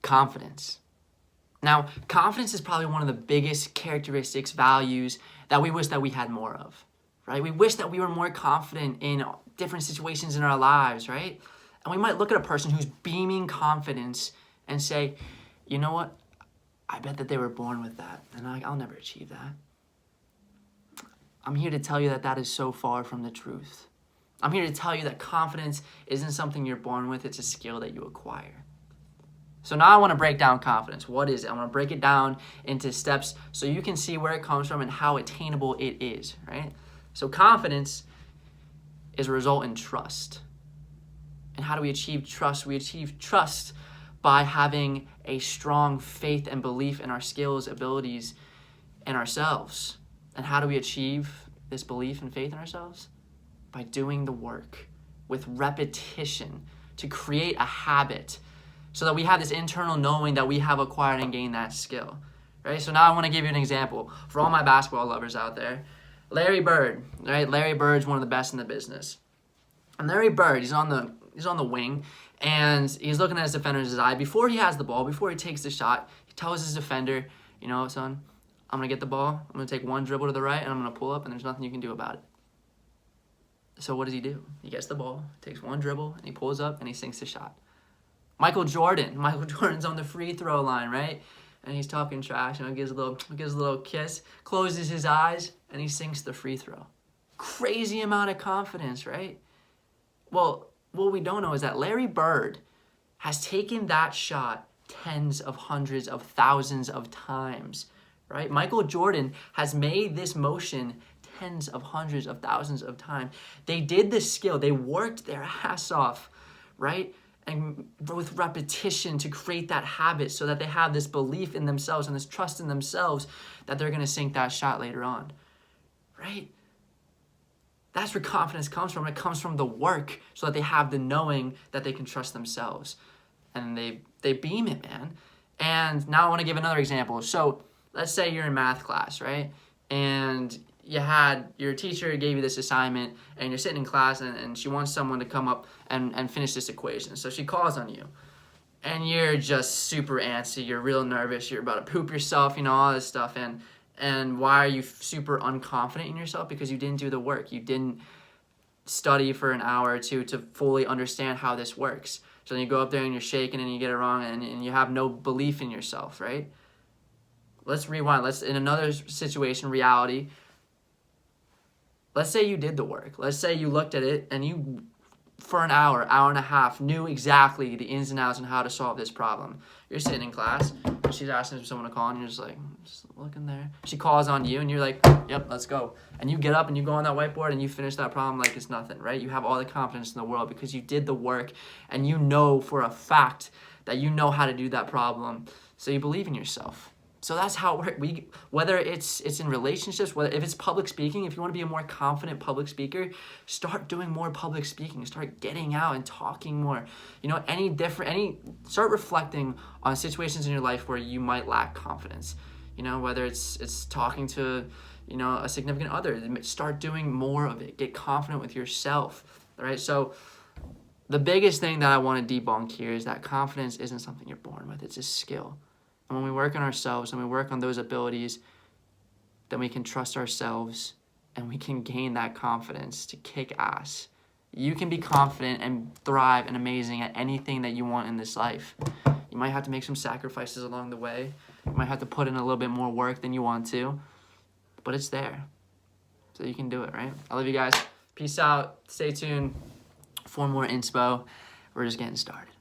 confidence. Now, confidence is probably one of the biggest characteristics, values that we wish that we had more of, right? We wish that we were more confident in different situations in our lives, right? And we might look at a person who's beaming confidence and say, you know what? I bet that they were born with that, and I'll never achieve that. I'm here to tell you that that is so far from the truth. I'm here to tell you that confidence isn't something you're born with, it's a skill that you acquire. So now I want to break down confidence. What is it? I want to break it down into steps so you can see where it comes from and how attainable it is, right? So confidence is a result in trust. And how do we achieve trust? We achieve trust by having a strong faith and belief in our skills, abilities, and ourselves. And how do we achieve this belief and faith in ourselves? By doing the work with repetition to create a habit so that we have this internal knowing that we have acquired and gained that skill, right? So now I want to give you an example for all my basketball lovers out there. Larry Bird, right? Larry Bird's one of the best in the business. And Larry Bird, he's on the wing, and he's looking at his defender's eye. Before he has the ball, before he takes the shot, he tells his defender, you know, son, I'm going to get the ball. I'm going to take one dribble to the right, and I'm going to pull up, and there's nothing you can do about it. So what does he do? He gets the ball, takes one dribble, and he pulls up, and he sinks the shot. Michael Jordan's on the free throw line, right? And he's talking trash, you know, gives a little kiss, closes his eyes, and he sinks the free throw. Crazy amount of confidence, right? Well, what we don't know is that Larry Bird has taken that shot tens of hundreds of thousands of times, right? Michael Jordan has made this motion tens of hundreds of thousands of times. They did this skill. They worked their ass off, right? And with repetition to create that habit so that they have this belief in themselves and this trust in themselves that they're going to sink that shot later on, right? That's where confidence comes from. It comes from the work so that they have the knowing that they can trust themselves. And they beam it, man. And now I want to give another example. So let's say you're in math class, right? And your teacher gave you this assignment and you're sitting in class and she wants someone to come up and finish this equation. So she calls on you and you're just super antsy. You're real nervous. You're about to poop yourself, you know, all this stuff. And why are you super unconfident in yourself? Because you didn't do the work. You didn't study for an hour or two to fully understand how this works. So then you go up there and you're shaking and you get it wrong and you have no belief in yourself, right? Let's rewind. In another situation, reality. Let's say you did the work. Let's say you looked at it and you, for an hour and a half, knew exactly the ins and outs on how to solve this problem. You're sitting in class, and she's asking for someone to call, and you're just like, just looking there. She calls on you, and you're like, yep, let's go. And you get up, and you go on that whiteboard, and you finish that problem like it's nothing, right? You have all the confidence in the world because you did the work, and you know for a fact that you know how to do that problem, so you believe in yourself. So that's how it works. Whether it's in relationships, if it's public speaking, if you want to be a more confident public speaker, start doing more public speaking. Start getting out and talking more. You know, start reflecting on situations in your life where you might lack confidence. You know, whether it's talking to, you know, a significant other. Start doing more of it. Get confident with yourself. All right. So the biggest thing that I want to debunk here is that confidence isn't something you're born with. It's a skill. And when we work on ourselves and we work on those abilities, then we can trust ourselves and we can gain that confidence to kick ass. You can be confident and thrive and amazing at anything that you want in this life. You might have to make some sacrifices along the way. You might have to put in a little bit more work than you want to, but it's there. So you can do it, right? I love you guys. Peace out. Stay tuned for more inspo. We're just getting started.